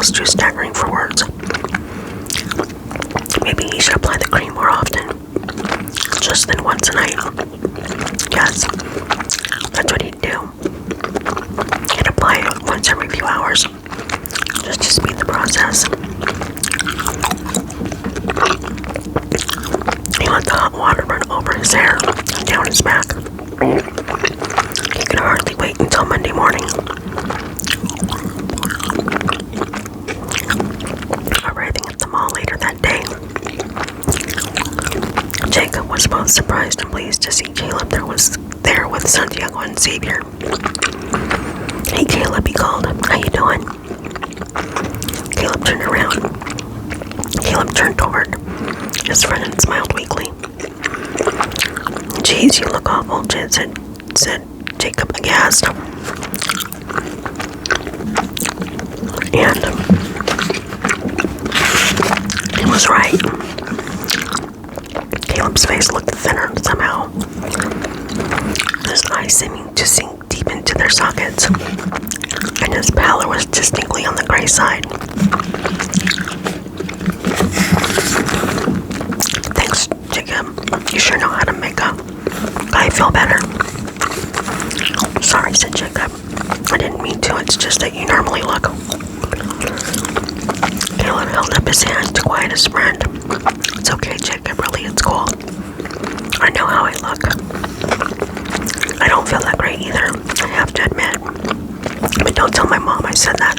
almost too staggering for words. Maybe he should apply the cream more often. Just then once a night. Yes, that's what he'd do. He'd apply it once every few hours, just to speed the process. He let the hot water run over his hair and down his back. He could hardly wait until Monday morning. Arriving at the mall later that day, Jacob was both surprised and pleased to see Caleb there with Santiago and Xavier. "Hey Caleb," he called. "How you doing?" Caleb turned around. Caleb turned toward his friend and smiled weakly. "Geez, you look awful," said Jacob, aghast. And he was right. Caleb's face looked thinner somehow, his eyes seeming to sink deep into their sockets, and his pallor was distinctly on the gray side. "Thanks, Jacob. You sure know how to make a guy feel better." "Sorry," said Jacob. "I didn't mean to. It's just that you normally look." Caleb held up his hand to quiet his friend. "It's okay, Jacob. Really, it's cool. I know how I look. I don't feel that great either, I have to admit. But don't tell my mom I said that.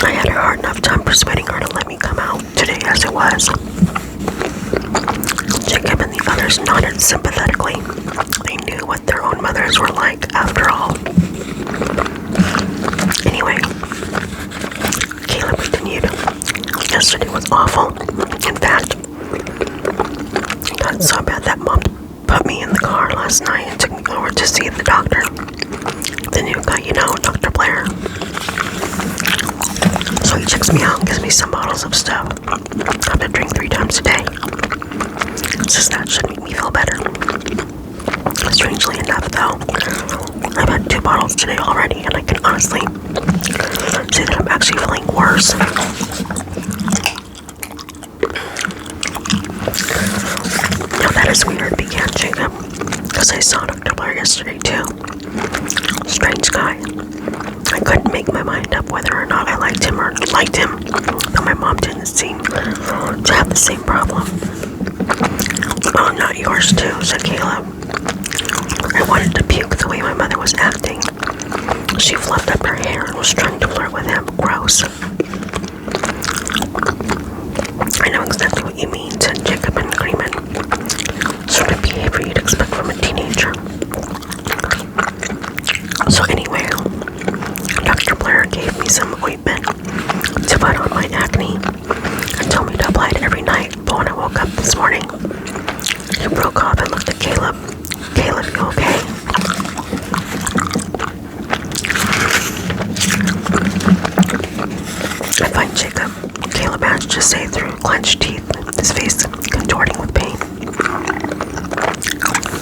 I had a hard enough time persuading her to let me come out today as it was." Jacob and the others nodded sympathetically. They knew what their own mothers were like, after all. Anyway, Caleb continued. "Yesterday was awful. In fact, it got so bad that Mom put me in the car last night and took me over to see the doctor. The new guy, you know, Dr. Blair. So he checks me out and gives me some bottles of stuff. I have to drink 3 times a day. Says that should make me feel better. Strangely enough, though, I've had 2 bottles today already, and I can honestly say that I'm actually feeling worse." "Now that is weird," began Jacob, "because I saw Dr. Blair yesterday too. Strange guy. I couldn't make my mind up whether or not I liked him, though my mom didn't seem to have the same problem." "Oh, not yours too," said Caleb. "I wanted to puke the way my mother was acting. She fluffed up her hair and was trying to flirt with him. Gross." "I know exactly what you mean," said Jacob in agreement. "Sort of behavior you'd expect from a teenager. So anyway, Dr. Blair gave me some ointment to put on my acne and told me to apply it every night, but when I woke up this morning," he broke off and looked at Caleb. "Caleb, you okay?" "I'm fine, Jacob," Caleb managed to say through clenched teeth, his face contorting with pain.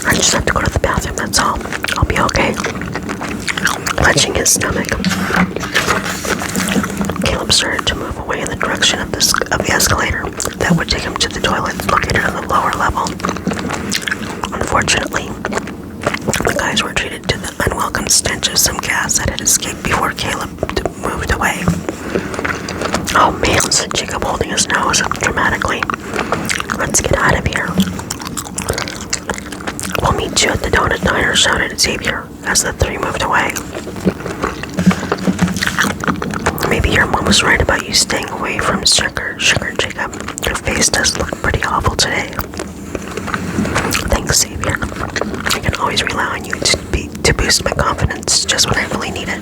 "I just have to go to the bathroom, that's all. I'll be okay." Clenching his stomach, Caleb started to move away in the direction of the escalator that would take him to the toilet located on the lower level. Unfortunately, the guys were treated to the unwelcome stench of some gas that had escaped before Caleb moved away. "Oh man," said Jacob, holding his nose up dramatically. "Let's get out of here." "We'll meet you at the donut diner," shouted Xavier as the 3 moved away. "Maybe your mom was right about you staying away from sugar, Jacob. Your face does look pretty awful today." "Thanks, Xavier. I can always rely on you to boost my confidence just when I really need it."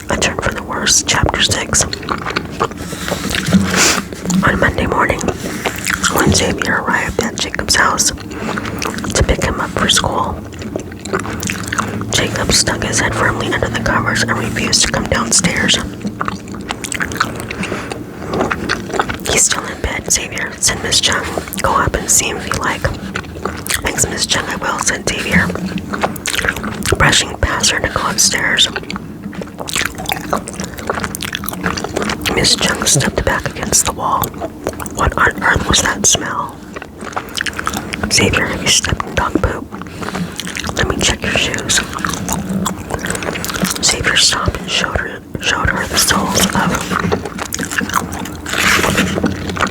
A Turn for the Worse, Chapter 6. On Monday morning, when Xavier arrived at Jacob's house to pick him up for school, Jacob stuck his head firmly under the covers and refused to come downstairs. "He's still in bed, Xavier," said Miss Chung. "Go up and see him if you like." "Thanks, Miss Chung, I will," said Xavier. rushing past her to go upstairs. Miss Chung stepped back against the wall. What on earth was that smell? Xavier, have you stepped in dog poop? Let me check your shoes. Xavier stopped and showed her the soles of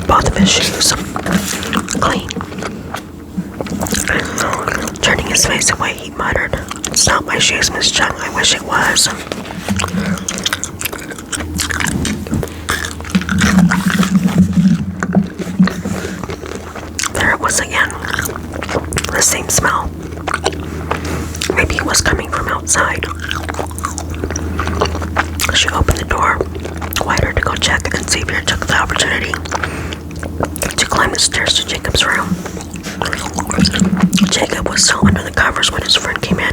both of his shoes. Clean. Turning his face away, he muttered, "It's not my shoes, Miss Chung. I wish it was." There it was again. The same smell. Maybe it was coming from outside. She opened the door wider to go check, and Xavier took the opportunity to climb the stairs to Jacob's room. Jacob was still under the covers when his friend came in.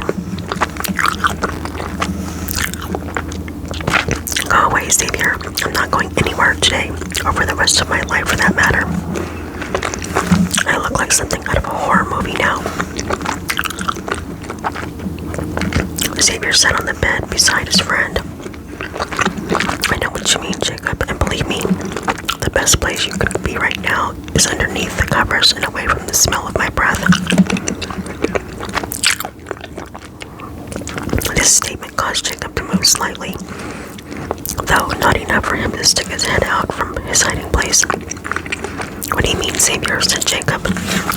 Go away, Xavier. I'm not going anywhere today, or for the rest of my life for that matter. I look like something out of a horror movie now. Xavier sat on the bed beside his friend. I know what you mean, Jacob, and believe me, the best place you could be right now is underneath the covers and away from the smell of my breath. This statement caused Jacob to move slightly, though not enough for him to stick his head out from his hiding place. What do you mean, Xavier? Said Jacob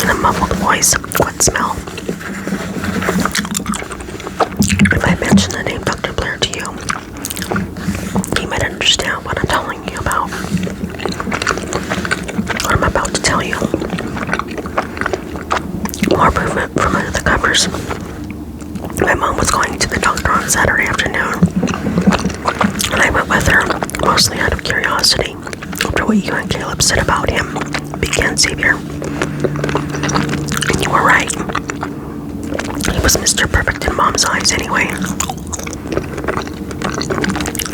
in a muffled voice. What smell? If I mention the name Dr. Blair to you, you might understand what I'm telling you about. What I'm about to tell you. More movement from under the covers. My mom was going to the doctor on Saturday afternoon, and I went with her, mostly out of curiosity, after what you and Caleb said about him, began Xavier. And you were right. He was Mr. Perfect in Mom's eyes anyway.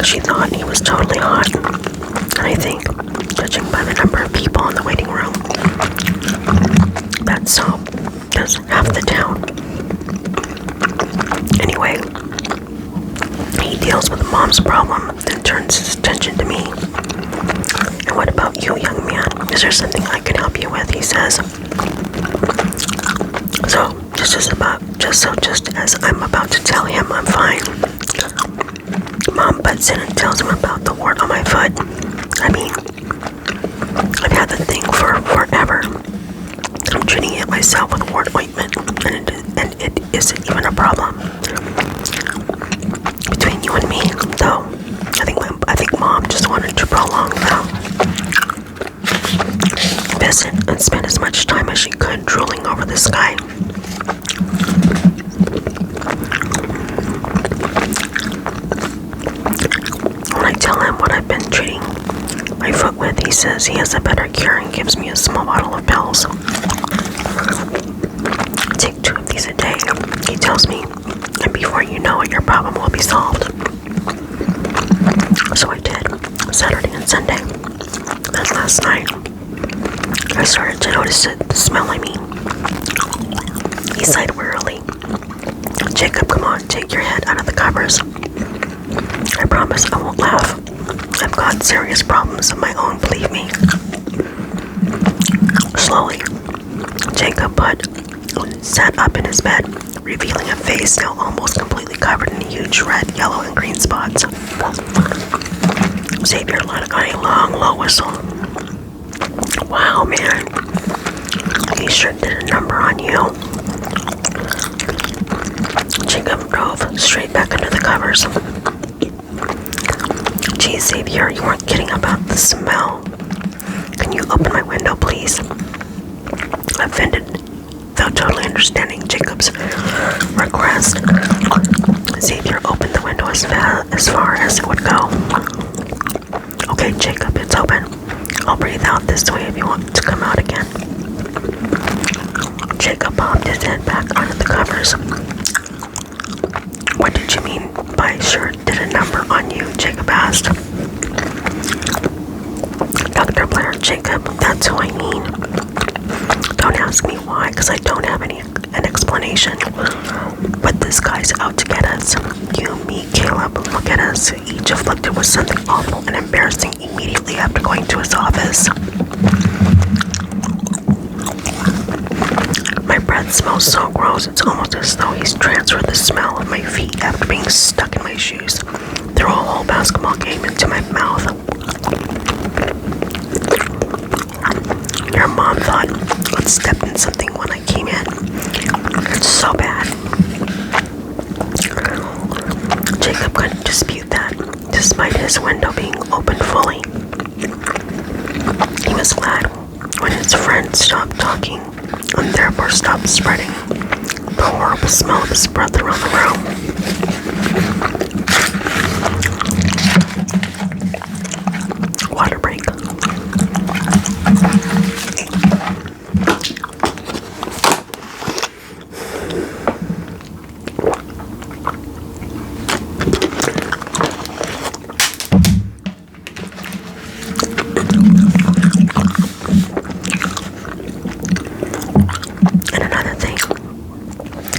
She thought he was totally hot, and I think, judging by the number of people in the waiting room, that so does half the town. Anyway, he deals with Mom's problem, then turns his attention to me. And what about you, young man? Is there something I can help you with? He says. So, just as I'm about to tell him I'm fine, Mom butts in and tells him about the wart on my foot. I mean, I've had the thing for forever. I'm treating it myself with wart ointment, and it isn't even a problem. Between you and me, though, I think Mom just wanted to prolong the visit and spend as much time as she could drooling over the sky. When I tell him what I've been treating my foot with, he says he has a better cure and gives me a small bottle of pills. Take 2 of these a day, he tells me, and before you know it, your problem will be solved. So I did, Saturday and Sunday. Then last night, I started to notice it, the smell I mean. He sighed wearily. Jacob, come on, take your head out of the covers. I promise I won't laugh. I've got serious problems of my own, believe me. Slowly, Jacob sat up in his bed, revealing a face now almost completely covered in huge red, yellow, and green spots. Xavier let out a long, low whistle. Wow, man. He sure did a number on you. Jacob dove straight back under the covers. Gee, Xavier, you weren't kidding about the smell. Can you open my window, please? Offended, though totally understanding Jacob's request, Xavier opened the window as far as it would go. Okay, Jacob, it's open. I'll breathe out this way if you want to come out again. Jacob popped his head back under the covers. What did you mean by sure did a number on you? Jacob asked. Dr. Blair, Jacob, that's who I mean. Don't ask me why, because I don't have an explanation. But this guy guys out to get us. You, me, Caleb, look at us, each afflicted with something awful and embarrassing immediately after going to his office. My breath smells so gross, it's almost as though he's transferred the smell of my feet after being stuck in my shoes through a whole basketball game into my mouth. Your mom thought I'd stepped in something when I came in. It's so bad. Jacob couldn't dispute that, despite his window being open fully. He was glad when his friend stopped talking and therefore stopped spreading the horrible smell of his breath around the room. Water break.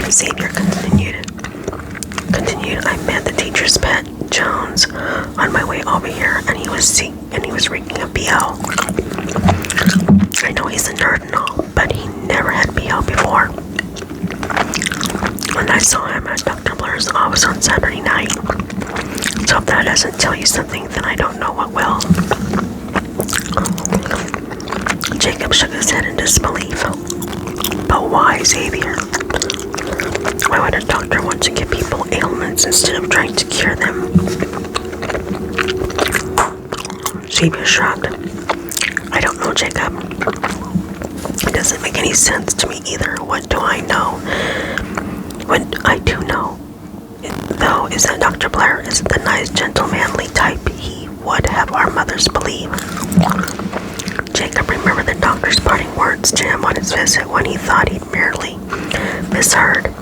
Xavier continued. I met the teacher's pet, Jones, on my way over here, and he was reeking of BO. I know he's a nerd and all, but he never had BO before. And I saw him at Dr. Blair's office on Saturday night. So if that doesn't tell you something, then I don't know what will. Jacob shook his head in disbelief. But why, Xavier? Why would a doctor want to give people ailments instead of trying to cure them? Xavier shrugged. I don't know, Jacob. It doesn't make any sense to me either. What do I know? What I do know, though, is that Dr. Blair isn't the nice, gentle, manly type he would have our mothers believe. Jacob remembered the doctor's parting words to him on his visit when he thought he'd merely misheard.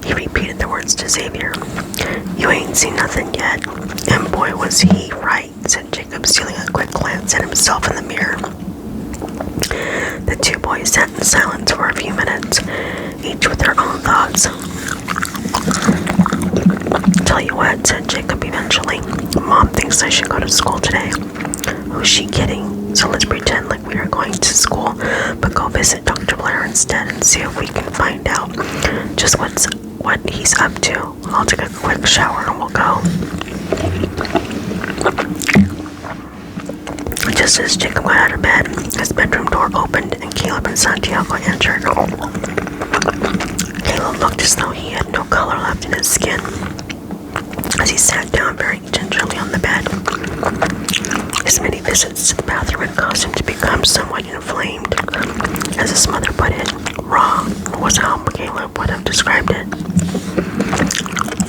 He repeated the words to Xavier. You ain't seen nothing yet. And boy, was he right, said Jacob, stealing a quick glance at himself in the mirror. The two boys sat in silence for a few minutes, each with their own thoughts. Tell you what, said Jacob eventually. Mom thinks I should go to school today. Who's she kidding? So let's pretend like we are going to school, but go visit Dr. Blair instead and see if we can find out just what he's up to. I'll take a quick shower and we'll go. Just as Jacob got out of bed, his bedroom door opened and Caleb and Santiago entered. Caleb looked as though he had no color left in his skin as he sat down very gingerly on the bed. His many visits to the bathroom had caused him to become somewhat inflamed. As his mother put it, raw was how Caleb would have described it.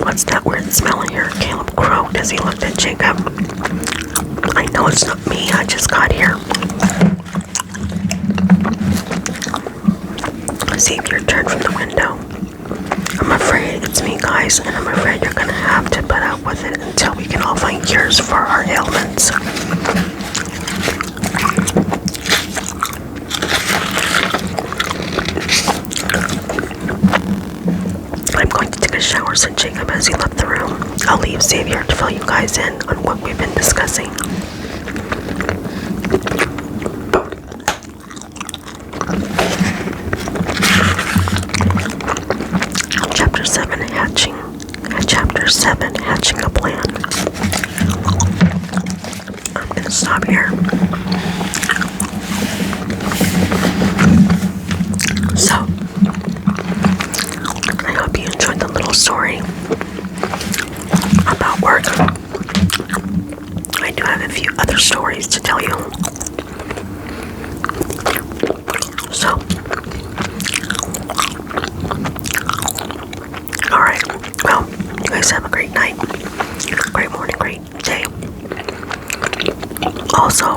What's that weird smell here? Caleb croaked as he looked at Jacob. I know it's not me, I just got here. Xavier turned from the window. I'm afraid it's me, guys, and I'm afraid you're gonna have to put up with it until we can all find cures for our ailments. I'm going to take a shower, said Jacob as he left the room. I'll leave Xavier to fill you guys in on what we've been discussing. Chapter 7, Hatching a Plan. I'm going to stop here. So, I hope you enjoyed the little story about work. I do have a few other stories to tell you. So, alright, well, you guys have a great night, great morning, great day. Also,